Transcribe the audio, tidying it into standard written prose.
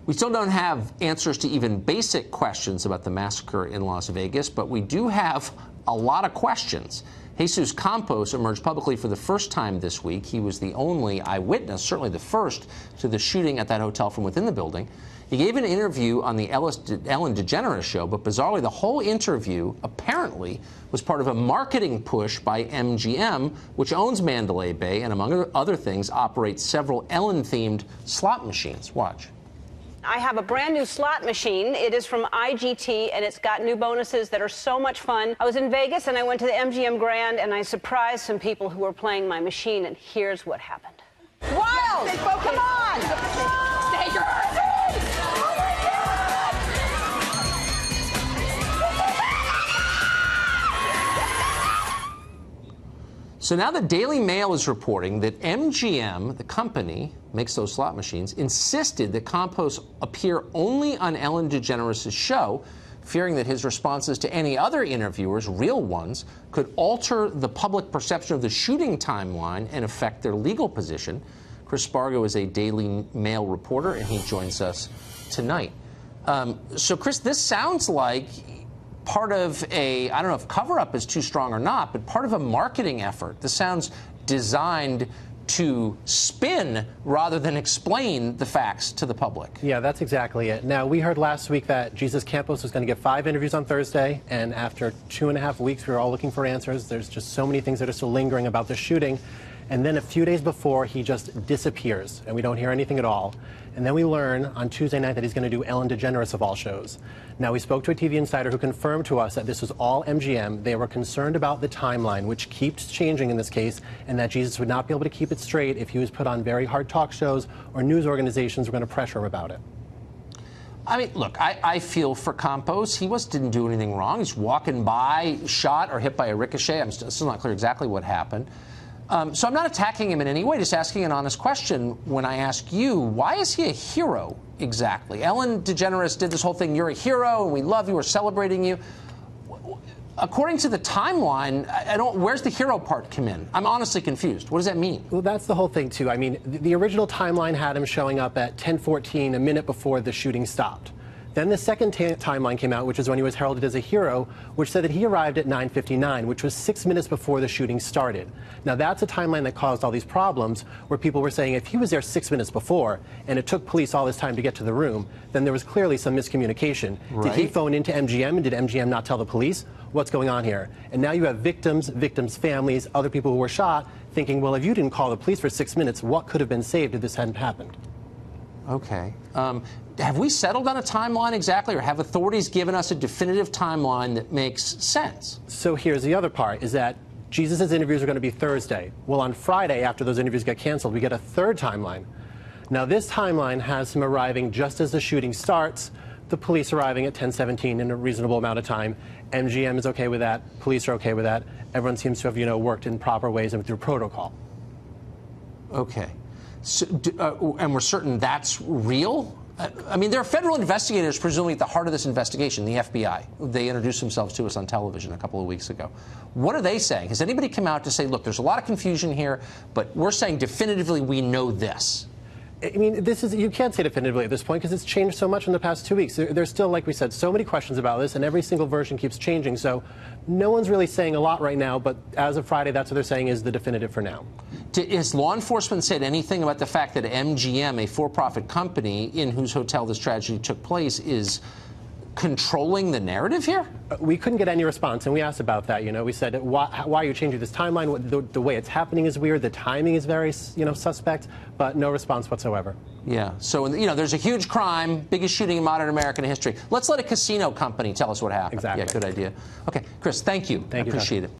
We still don't have answers to even basic questions about the massacre in Las Vegas, but we do have a lot of questions. Jesus Campos emerged publicly for the first time this week. He was the only eyewitness, certainly the first, to the shooting at that hotel from within the building. He gave an interview on the Ellen DeGeneres show, but bizarrely, the whole interview apparently was part of a marketing push by MGM, which owns Mandalay Bay and, among other things, operates several Ellen-themed slot machines. Watch. I have a brand new slot machine. It is from IGT, and it's got new bonuses that are so much fun. I was in Vegas, and I went to the MGM Grand, and I surprised some people who were playing my machine, and here's what happened. Wild! Come on! Stay your So now the Daily Mail is reporting that MGM, the company, makes those slot machines, insisted that Campos appear only on Ellen DeGeneres' show, fearing that his responses to any other interviewers, real ones, could alter the public perception of the shooting timeline and affect their legal position. Chris Spargo is a Daily Mail reporter, and he joins us tonight. So, Chris, this sounds like part of a, I don't know if cover-up is too strong or not, but part of a marketing effort. This sounds designed to spin rather than explain the facts to the public. Yeah, that's exactly it. Now, we heard last week that Jesus Campos was going to get 5 interviews on Thursday, and after 2.5 weeks, we were all looking for answers. There's just so many things that are still lingering about the shooting. And then a few days before, he just disappears, and we don't hear anything at all. And then we learn on Tuesday night that he's going to do Ellen DeGeneres of all shows. Now, we spoke to a TV insider who confirmed to us that this was all MGM. They were concerned about the timeline, which keeps changing in this case, and that Jesus would not be able to keep it straight if he was put on very hard talk shows or news organizations were going to pressure him about it. I mean, look, I feel for Campos. He didn't do anything wrong. He's walking by, shot or hit by a ricochet. I'm still not clear exactly what happened. So I'm not attacking him in any way, just asking an honest question when I ask you, why is he a hero exactly? Ellen DeGeneres did this whole thing, you're a hero, and we love you, we're celebrating you. According to the timeline, where's the hero part come in? I'm honestly confused. What does that mean? Well, that's the whole thing, too. I mean, the original timeline had him showing up at 10:14, a minute before the shooting stopped. Then the second timeline came out, which is when he was heralded as a hero, which said that he arrived at 9:59, which was 6 minutes before the shooting started. Now, that's a timeline that caused all these problems, where people were saying if he was there 6 minutes before, and it took police all this time to get to the room, then there was clearly some miscommunication. Right. Did he phone into MGM, and did MGM not tell the police? What's going on here? And now you have victims, families, other people who were shot, thinking, well, if you didn't call the police for 6 minutes, what could have been saved if this hadn't happened? Okay. Have we settled on a timeline exactly, or have authorities given us a definitive timeline that makes sense? So here's the other part, is that Jesus' interviews are going to be Thursday. Well, on Friday, after those interviews get canceled, we get a third timeline. Now, this timeline has him arriving just as the shooting starts, the police arriving at 10:17 in a reasonable amount of time. MGM is okay with that. Police are okay with that. Everyone seems to have, worked in proper ways and through protocol. Okay. So, and we're certain that's real? I mean, there are federal investigators presumably at the heart of this investigation, the FBI. They introduced themselves to us on television a couple of weeks ago. What are they saying? Has anybody come out to say, look, there's a lot of confusion here, but we're saying definitively we know this? I mean, you can't say definitively at this point because it's changed so much in the past 2 weeks. There's still, like we said, so many questions about this, and every single version keeps changing. So no one's really saying a lot right now, but as of Friday, that's what they're saying is the definitive for now. Has law enforcement said anything about the fact that MGM, a for-profit company in whose hotel this tragedy took place, is controlling the narrative here? We couldn't get any response, and we asked about that. We said, why are you changing this timeline? The way it's happening is weird. The timing is very, suspect, but no response whatsoever. Yeah. So, there's a huge crime, biggest shooting in modern American history. Let's let a casino company tell us what happened. Exactly. Yeah, good idea. Okay, Chris, thank you. Thank you, I appreciate it.